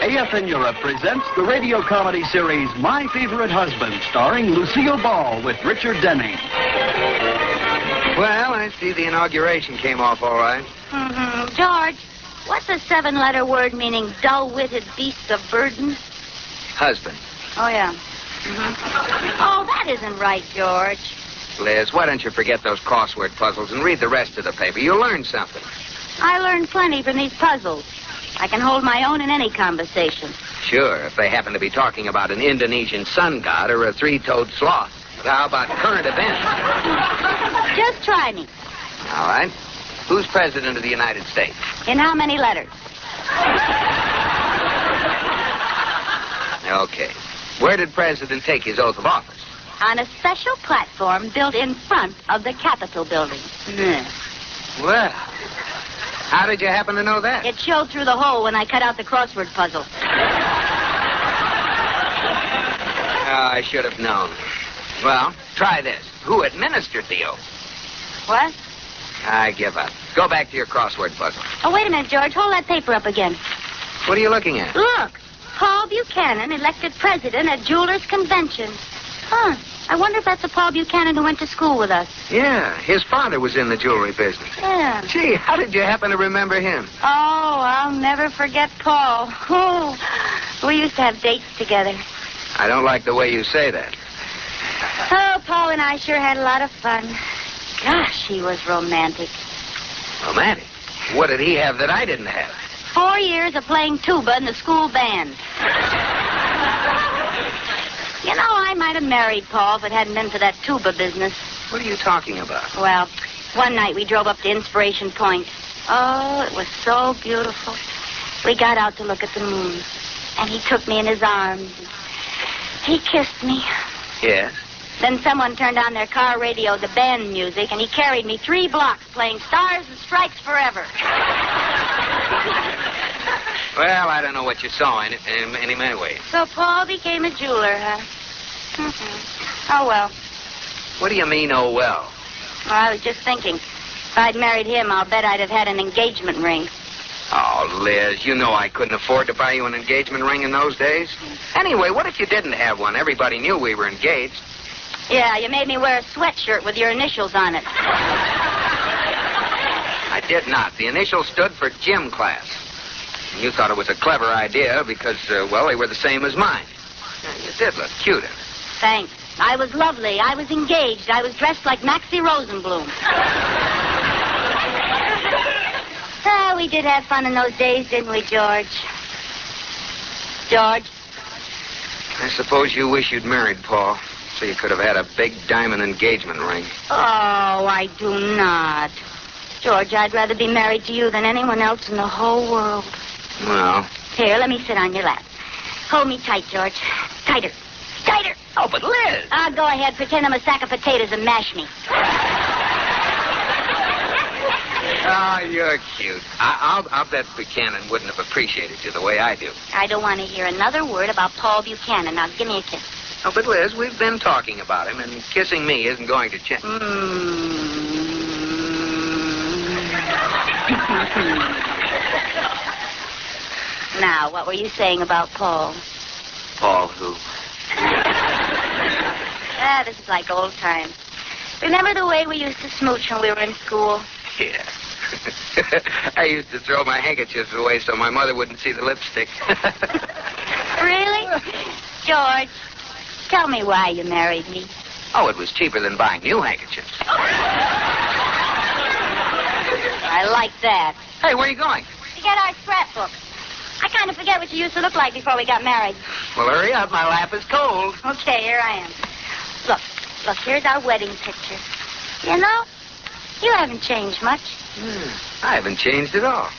AFN Europe presents the radio comedy series My Favorite Husband, starring Lucille Ball with Richard Denning. Well, I see the inauguration came off all right. Mm-hmm. George, what's a 7-letter word meaning dull-witted beast of burden? Husband. Oh, yeah. Mm-hmm. Oh, that isn't right, George. Liz, why don't you forget those crossword puzzles and read the rest of the paper? You'll learn something. I learned plenty from these puzzles. I can hold my own in any conversation. Sure, if they happen to be talking about an Indonesian sun god or a 3-toed sloth. But how about current events? Just try me. All right. Who's president of the United States? In how many letters? Okay. Where did President take his oath of office? On a special platform built in front of the Capitol building. Well, how did you happen to know that? It showed through the hole when I cut out the crossword puzzle. Oh, I should have known. Well, try this. Who administered the oath? What? I give up. Go back to your crossword puzzle. Oh, wait a minute, George. Hold that paper up again. What are you looking at? Look. Paul Buchanan elected president at Jewelers Convention. Huh. I wonder if that's the Paul Buchanan who went to school with us. Yeah, his father was in the jewelry business. Yeah. Gee, how did you happen to remember him? Oh, I'll never forget Paul. Oh, we used to have dates together. I don't like the way you say that. Oh, Paul and I sure had a lot of fun. Gosh, he was romantic. Romantic? What did he have that I didn't have? 4 years of playing tuba in the school band. You know, I might have married Paul if it hadn't been for that tuba business. What are you talking about? Well, one night we drove up to Inspiration Point. Oh, it was so beautiful. We got out to look at the moon. And he took me in his arms. He kissed me. Yes? Then someone turned on their car radio, the band music, and he carried me 3 blocks playing Stars and Stripes Forever. Well, I don't know what you saw in it, anyway. So Paul became a jeweler, huh? Mm-hmm. Oh, well. What do you mean, oh, well? Well, I was just thinking. If I'd married him, I'll bet I'd have had an engagement ring. Oh, Liz, you know I couldn't afford to buy you an engagement ring in those days. Anyway, what if you didn't have one? Everybody knew we were engaged. Yeah, you made me wear a sweatshirt with your initials on it. I did not. The initials stood for gym class. And you thought it was a clever idea because, well, they were the same as mine. Yeah, you did look cute in it. Thanks. I was lovely. I was engaged. I was dressed like Maxie Rosenblum. We did have fun in those days, didn't we, George? George? I suppose you wish you'd married Paul, so you could have had a big diamond engagement ring. Oh, I do not. George, I'd rather be married to you than anyone else in the whole world. Well. Here, let me sit on your lap. Hold me tight, George. Tighter. Tighter. Oh, but Liz. Go ahead. Pretend I'm a sack of potatoes and mash me. Oh, you're cute. I'll bet Buchanan wouldn't have appreciated you the way I do. I don't want to hear another word about Paul Buchanan. Now, give me a kiss. Oh, but Liz, we've been talking about him, and kissing me isn't going to change. Now, what were you saying about Paul? Paul who? This is like old times. Remember the way we used to smooch when we were in school? Yeah. I used to throw my handkerchiefs away so my mother wouldn't see the lipstick. Really? George, tell me why you married me. Oh, it was cheaper than buying new handkerchiefs. I like that. Hey, where are you going? To get our scrapbook. I kind of forget what you used to look like before we got married. Well, hurry up. My lap is cold. Okay, here I am. Look, here's our wedding picture. You know, you haven't changed much. I haven't changed at all.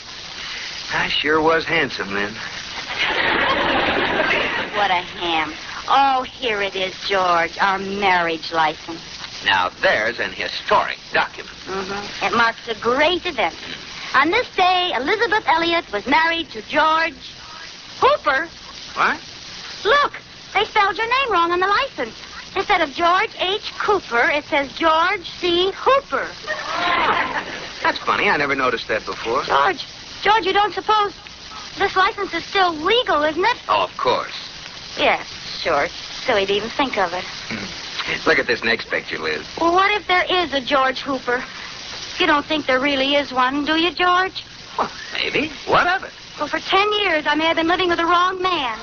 I sure was handsome then. What a ham. Oh, here it is, George, our marriage license. Now, there's an historic document. Mm-hmm. It marks a great event. On this day, Elizabeth Elliot was married to George Hooper. What? Look, they spelled your name wrong on the license. Instead of George H. Cooper, it says George C. Hooper. That's funny. I never noticed that before. George, you don't suppose this license is still legal, isn't it? Oh, of course. Yes, sure. It's silly to even think of it. Look at this next picture, Liz. Well, what if there is a George Hooper? You don't think there really is one, do you, George? Well, maybe. What of it? Well, for 10 years, I may have been living with the wrong man.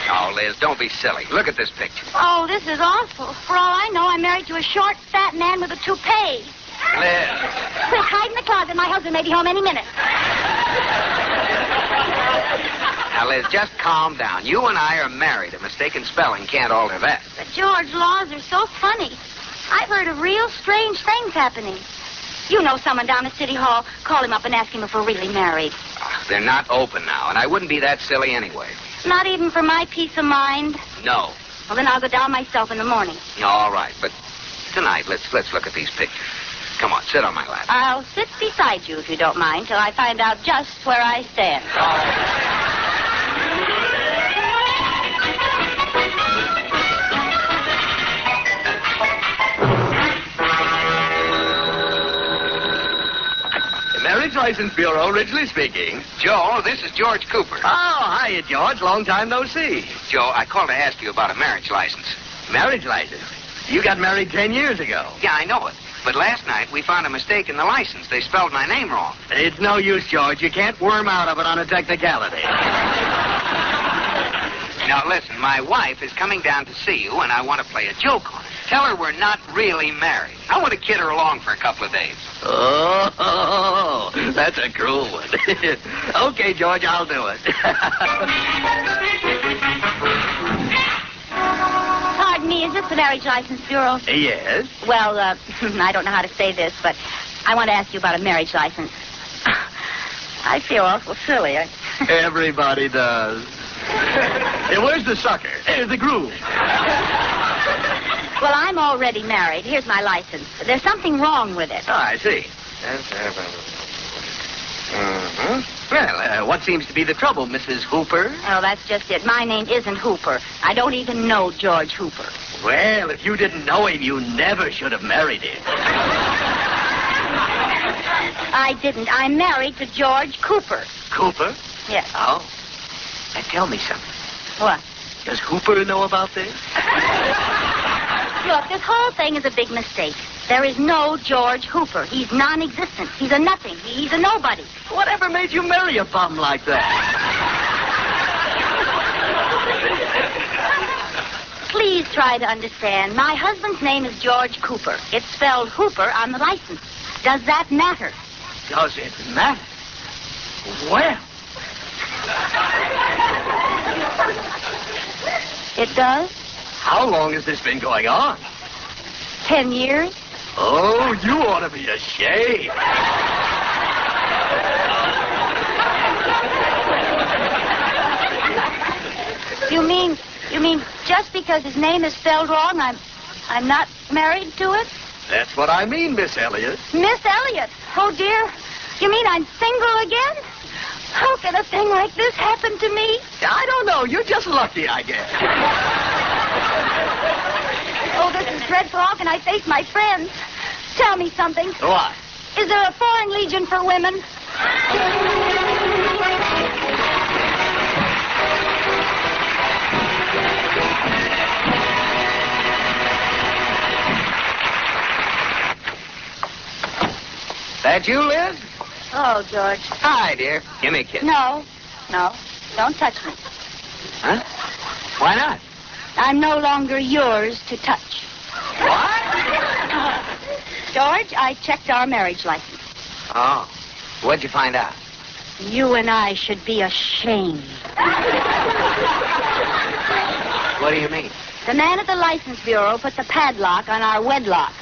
Oh, Liz, don't be silly. Look at this picture. Oh, this is awful. For all I know, I'm married to a short, fat man with a toupee. Liz. Quick, hide in the closet. My husband may be home any minute. Now, Liz, just calm down. You and I are married. A mistaken spelling can't alter that. But, George, laws are so funny. I've heard of real strange things happening. You know someone down at City Hall. Call him up and ask him if we're really married. They're not open now, and I wouldn't be that silly anyway. Not even for my peace of mind? No. Well, then I'll go down myself in the morning. All right, but tonight, let's look at these pictures. Come on, sit on my lap. I'll sit beside you, if you don't mind, till I find out just where I stand. Marriage License Bureau, Ridgely speaking. Joe, this is George Cooper. Oh, hiya, George. Long time no see. Joe, I called to ask you about a marriage license. Marriage license? You got married 10 years ago. Yeah, I know it. But last night, we found a mistake in the license. They spelled my name wrong. It's no use, George. You can't worm out of it on a technicality. Now, listen, my wife is coming down to see you, and I want to play a joke on her. Tell her we're not really married. I want to kid her along for a couple of days. Oh, that's a cruel one. Okay, George, I'll do it. Pardon me, is this the Marriage License Bureau? Yes? Well, I don't know how to say this, but I want to ask you about a marriage license. I feel awful silly. Everybody does. Hey, where's the sucker? There's the groom. Well, I'm already married. Here's my license. There's something wrong with it. Oh, I see. Well, what seems to be the trouble, Mrs. Hooper? Oh, that's just it. My name isn't Hooper. I don't even know George Hooper. Well, if you didn't know him, you never should have married him. I didn't. I'm married to George Cooper. Cooper? Yes. Oh. Now, tell me something. What? Does Hooper know about this? Look, this whole thing is a big mistake. There is no George Hooper. He's non-existent. He's a nothing. He's a nobody. Whatever made you marry a bum like that? Please try to understand. My husband's name is George Cooper. It's spelled Hooper on the license. Does that matter? Does it matter? Well. It does? How long has this been going on? 10 years? Oh, you ought to be ashamed. You mean just because his name is spelled wrong, I'm not married to it? That's what I mean, Miss Elliott. Miss Elliott? Oh, dear. You mean I'm single again? How can a thing like this happen to me? I don't know. You're just lucky, I guess. Oh, this is dreadful. How can I face my friends? Tell me something. What? Is there a foreign legion for women? That you, Liz? Oh, George. Hi, dear. Give me a kiss. No. Don't touch me. Huh? Why not? I'm no longer yours to touch. What? George, I checked our marriage license. Oh. What'd you find out? You and I should be ashamed. What do you mean? The man at the license bureau put the padlock on our wedlock.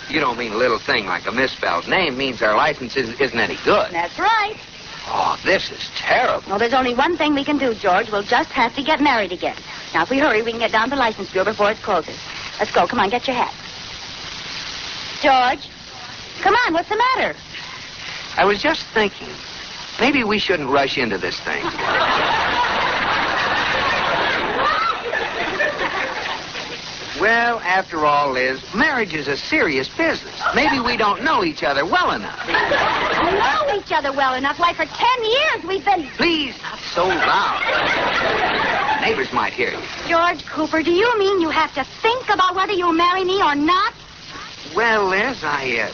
You don't mean a little thing like a misspelled name means our license isn't any good. That's right. Oh, this is terrible. Well, there's only one thing we can do, George. We'll just have to get married again. Now, if we hurry, we can get down to the license bureau before it closes. Let's go. Come on, get your hat. George, come on. What's the matter? I was just thinking, maybe we shouldn't rush into this thing. Well, after all, Liz, marriage is a serious business. Maybe we don't know each other well enough. We know each other well enough. Why, for 10 years we've been... Please, not so loud. Neighbors might hear you. George Cooper, do you mean you have to think about whether you'll marry me or not? Well, Liz, I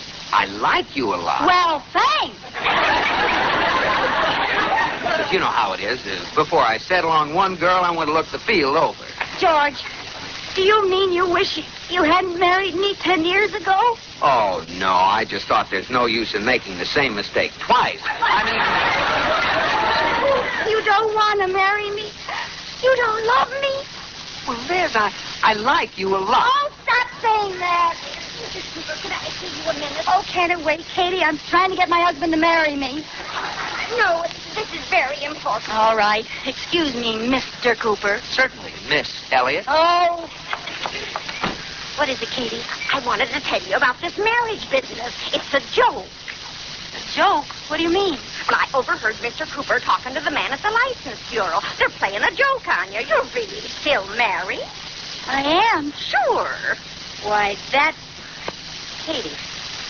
like you a lot. Well, thanks. But you know how it is. Before I settle on one girl, I want to look the field over. George, do you mean you wish you hadn't married me 10 years ago? Oh, no, I just thought there's no use in making the same mistake twice. You don't want to marry me? You don't love me? Well, Liz, I like you a lot. Oh, stop saying that. Mrs. Cooper, can I see you a minute? Oh, can't it wait, Katie? I'm trying to get my husband to marry me. No, this is very important. All right. Excuse me, Mr. Cooper. Certainly, Miss Elliott. Oh. What is it, Katie? I wanted to tell you about this marriage business. It's a joke. A joke? What do you mean? Well, I overheard Mr. Cooper talking to the man at the License Bureau. They're playing a joke on you. You're really still married. I am? Sure. Why, that... Katie,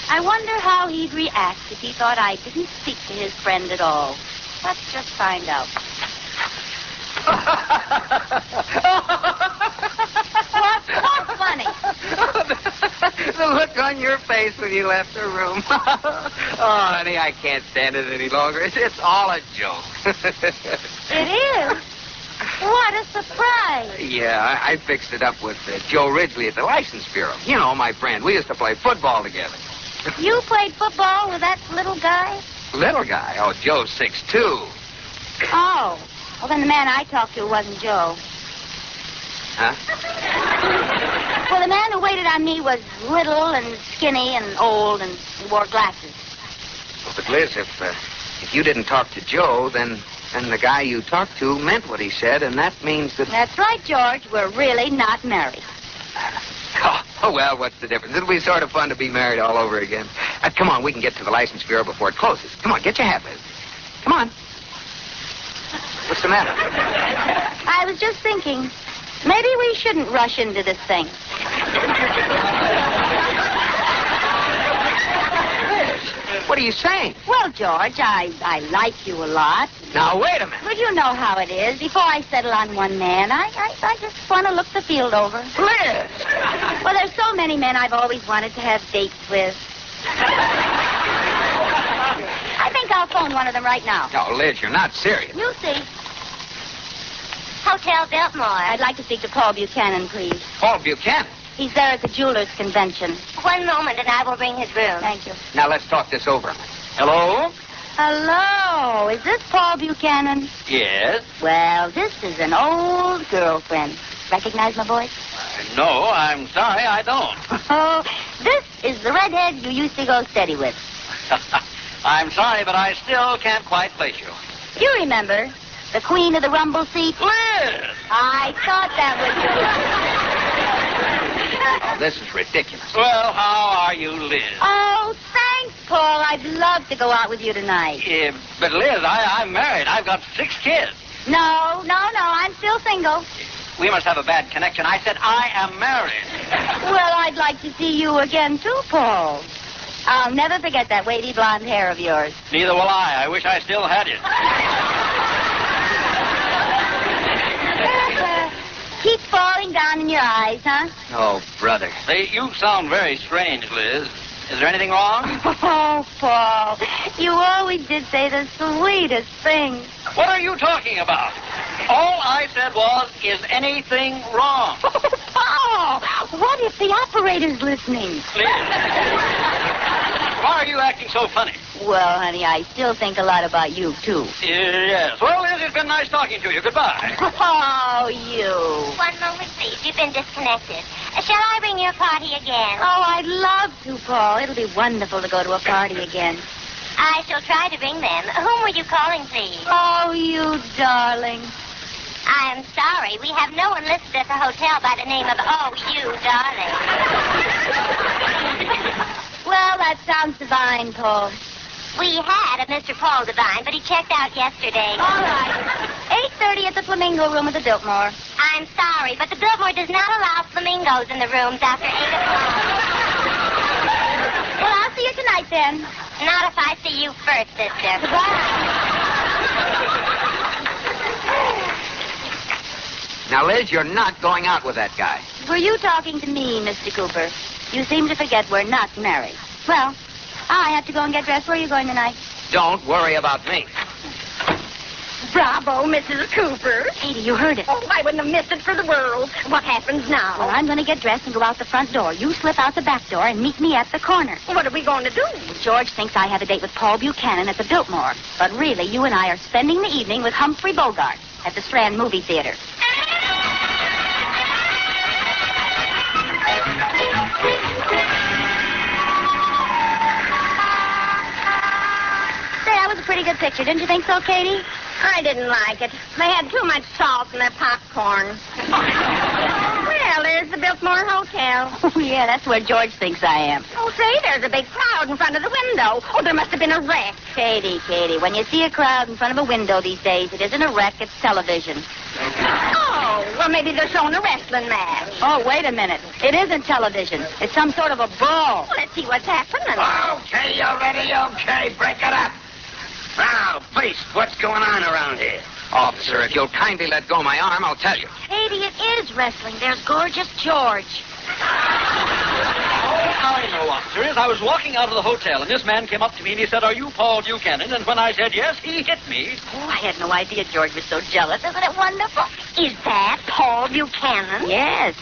I wonder how he'd react if he thought I didn't speak to his friend at all. Let's just find out. What's funny? The look on your face when you left the room. Oh, honey, I can't stand it any longer. It's all a joke. It is? What a surprise. Yeah, I fixed it up with Joe Ridgely at the License Bureau. You know, my friend. We used to play football together. You played football with that little guy? Little guy? Oh, Joe's 6'2". Oh. Well, then the man I talked to wasn't Joe. Huh? Well, the man who waited on me was little and skinny and old and wore glasses. Well, but Liz, if you didn't talk to Joe, then the guy you talked to meant what he said, and that means that... That's right, George. We're really not married. Oh, well, what's the difference? It'll be sort of fun to be married all over again. Come on, we can get to the License Bureau before it closes. Come on, get your hat, Liz. Come on. What's the matter? I was just thinking, maybe we shouldn't rush into this thing. What are you saying? Well, George, I like you a lot. Now, wait a minute. But you know how it is. Before I settle on one man, I just want to look the field over. Liz! Well, there's so many men I've always wanted to have dates with. I think I'll phone one of them right now. No, Liz, you're not serious. You see. Hotel Biltmore. I'd like to speak to Paul Buchanan, please. Paul Buchanan? He's there at the jeweler's convention. One moment, and I will bring his room. Thank you. Now, let's talk this over. Hello? Hello. Is this Paul Buchanan? Yes. Well, this is an old girlfriend. Recognize my voice? No, I'm sorry, I don't. Oh, this is the redhead you used to go steady with. I'm sorry, but I still can't quite place you. You remember the queen of the rumble seat? Liz! I thought that was Oh, this is ridiculous. Well, how are you, Liz? Oh, thanks, Paul. I'd love to go out with you tonight. But, Liz, I'm married. I've got 6 kids. No. I'm still single. We must have a bad connection. I said I am married. Well, I'd like to see you again, too, Paul. I'll never forget that wavy blonde hair of yours. Neither will I. I wish I still had it. Keep falling down in your eyes, huh? Oh, brother. Say, you sound very strange, Liz. Is there anything wrong? Oh, Paul, you always did say the sweetest things. What are you talking about? All I said was, is anything wrong? Paul, what if the operator's listening? Liz, why are you acting so funny? Well, honey, I still think a lot about you, too. Yes. Well, Liz, it's been nice talking to you. Goodbye. Oh, you. One moment, please. You've been disconnected. Shall I bring your party again? Oh, I'd love to, Paul. It'll be wonderful to go to a party again. I shall try to bring them. Whom were you calling, please? Oh, you darling. I'm sorry. We have no one listed at the hotel by the name of Oh, you darling. Well, that sounds divine, Paul. We had a Mr. Paul Devine, but he checked out yesterday. All right. 8:30 at the Flamingo Room at the Biltmore. I I'm sorry, but the billboard does not allow flamingos in the rooms after 8 o'clock. Well, I'll see you tonight, then. Not if I see you first, sister. Goodbye. Now, Liz, you're not going out with that guy. Were you talking to me, Mr. Cooper? You seem to forget we're not married. Well, I have to go and get dressed. Where are you going tonight? Don't worry about me. Bravo, Mrs. Cooper. Katie, you heard it. Oh, I wouldn't have missed it for the world. What happens now? Well, I'm going to get dressed and go out the front door. You slip out the back door and meet me at the corner. What are we going to do? George thinks I have a date with Paul Buchanan at the Biltmore. But really, you and I are spending the evening with Humphrey Bogart at the Strand Movie Theater. That was a pretty good picture. Didn't you think so, Katie? I didn't like it. They had too much salt in their popcorn. Well, there's the Biltmore Hotel. Oh, yeah, that's where George thinks I am. Oh, say, there's a big crowd in front of the window. Oh, there must have been a wreck. Katie, when you see a crowd in front of a window these days, it isn't a wreck, it's television. Oh, well, maybe they're showing a wrestling match. Oh, wait a minute. It isn't television. It's some sort of a brawl. Well, let's see what's happening. Okay, already? Okay, break it up. Now, Beast, what's going on around here? Officer, if you'll kindly let go my arm, I'll tell you. Katie, it is wrestling. There's gorgeous George. I know, officers. I was walking out of the hotel, and this man came up to me, and he said, "Are you Paul Buchanan?" And when I said yes, he hit me. Oh, I had no idea George was so jealous. Isn't it wonderful? Is that Paul Buchanan? Yes,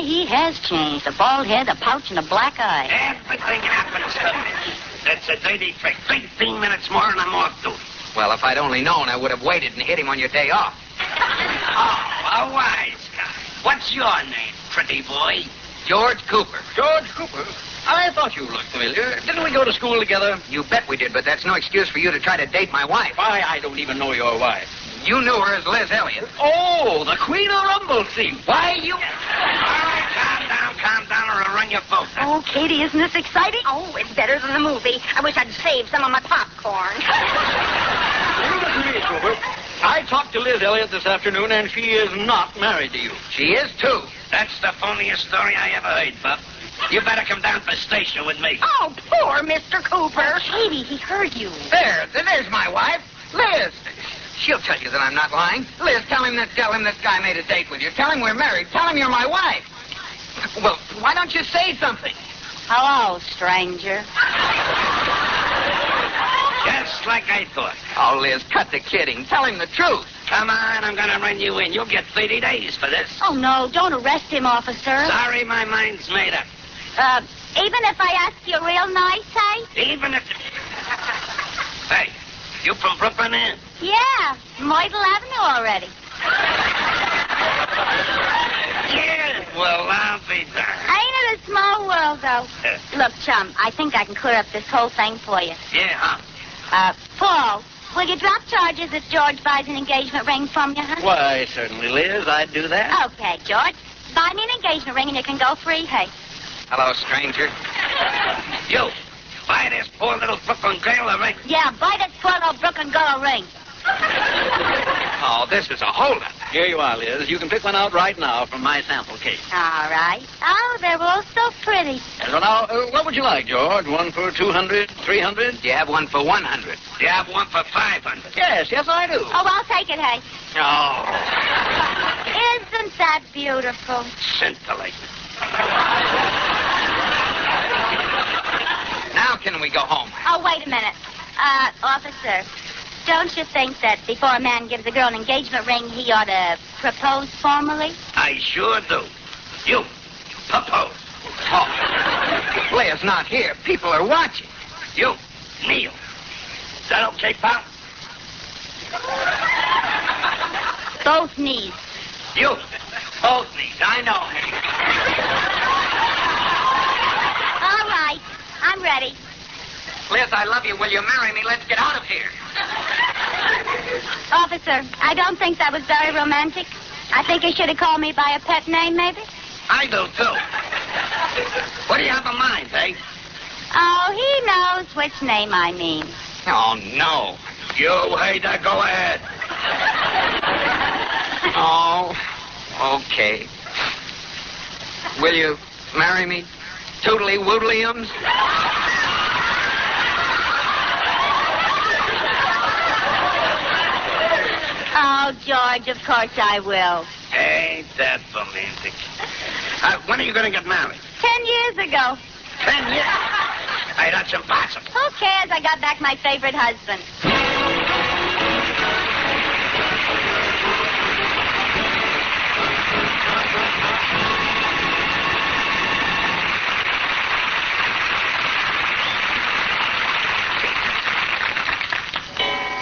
he has changed. A bald head, a pouch, and a black eye. Everything happens to me. That's a dirty trick. 15 minutes more and I'm off duty. Well, if I'd only known, I would have waited and hit him on your day off. Oh, a wise guy. What's your name, pretty boy? George Cooper. George Cooper? I thought you looked familiar. Didn't we go to school together? You bet we did, but that's no excuse for you to try to date my wife. Why, I don't even know your wife. You knew her as Liz Elliott. Oh, the Queen of Rumblesea. Why, you... All right, calm down, or I'll run your boat. Oh, Katie, isn't this exciting? Oh, it's better than the movie. I wish I'd saved some of my popcorn. You listen to me, Cooper. I talked to Liz Elliott this afternoon, and she is not married to you. She is, too. That's the phoniest story I ever heard, Bub. You better come down to the station with me. Oh, poor Mr. Cooper. Katie, he heard you. There's my wife. Liz. She'll tell you that I'm not lying. Liz, tell him this guy made a date with you. Tell him we're married. Tell him you're my wife. Well, why don't you say something? Hello, stranger. Just like I thought. Oh, Liz, cut the kidding. Tell him the truth. Come on, I'm going to run you in. You'll get 30 days for this. Oh, no, don't arrest him, officer. Sorry, my mind's made up. Even if I ask you real nice, hey? Even if... Hey, you from Brooklyn, eh? Yeah, Myrtle Avenue already. Yeah, well, I'll be darned. Ain't it a small world, though? Look, chum, I think I can clear up this whole thing for you. Yeah, huh? Paul, will you drop charges if George buys an engagement ring from you, huh? Why, certainly, Liz, I'd do that. Okay, George. Buy me an engagement ring and you can go free, hey? Hello, stranger. You, buy this poor little Brooklyn girl a ring. Yeah, buy this poor little Brooklyn girl a ring. Oh, this is a holdup. Here you are, Liz. You can pick one out right now from my sample case. All right. Oh, they're all so pretty. So now, what would you like, George? One for 200, 300? Do you have one for 100? Do you have one for 500? Yes, I do. Oh, I'll take it, hey. Oh, Isn't that beautiful? scintillating. Now can we go home? Oh, wait a minute. Officer, don't you think that before a man gives a girl an engagement ring, he ought to propose formally? I sure do. You, propose. Oh, Liz not here. People are watching. You, kneel. Is that okay, pal? Both knees. You, both knees. I know. All right. I'm ready. Liz, I love you. Will you marry me? Let's get out of here. Officer, I don't think that was very romantic. I think he should have called me by a pet name, maybe. I do, too. What do you have in mind, eh? Oh, he knows which name I mean. Oh, no. You, Hader, go ahead. Oh, Okay. Will you marry me? Tootly woodliums? Oh, George, of course I will. Ain't that romantic? When are you going to get married? 10 years ago. 10 years? Hey, that's impossible. Who cares? I got back my favorite husband.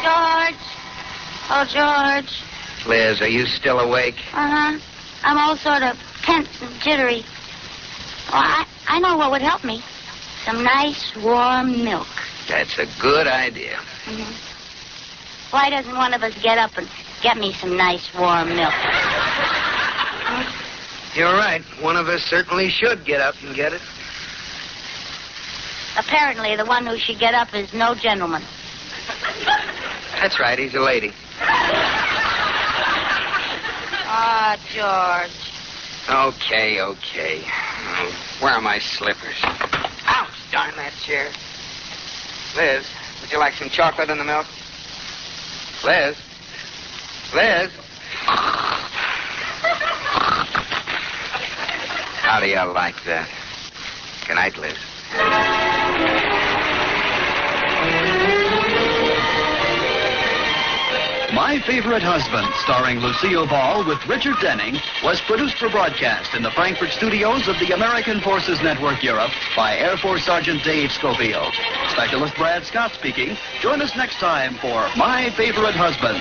George. Oh, George. Liz, are you still awake? Uh-huh. I'm all sort of tense and jittery. Well, I know what would help me. Some nice, warm milk. That's a good idea. Mm-hmm. Why doesn't one of us get up and get me some nice, warm milk? You're right. One of us certainly should get up and get it. Apparently, the one who should get up is no gentleman. That's right. He's a lady. Ah, George. Okay. Where are my slippers? Ouch, darn that chair. Liz, would you like some chocolate in the milk? Liz? How do you like that? Good night, Liz. My Favorite Husband, starring Lucille Ball with Richard Denning, was produced for broadcast in the Frankfurt studios of the American Forces Network Europe by Air Force Sergeant Dave Schofield. Specialist Brad Scott speaking. Join us next time for My Favorite Husband.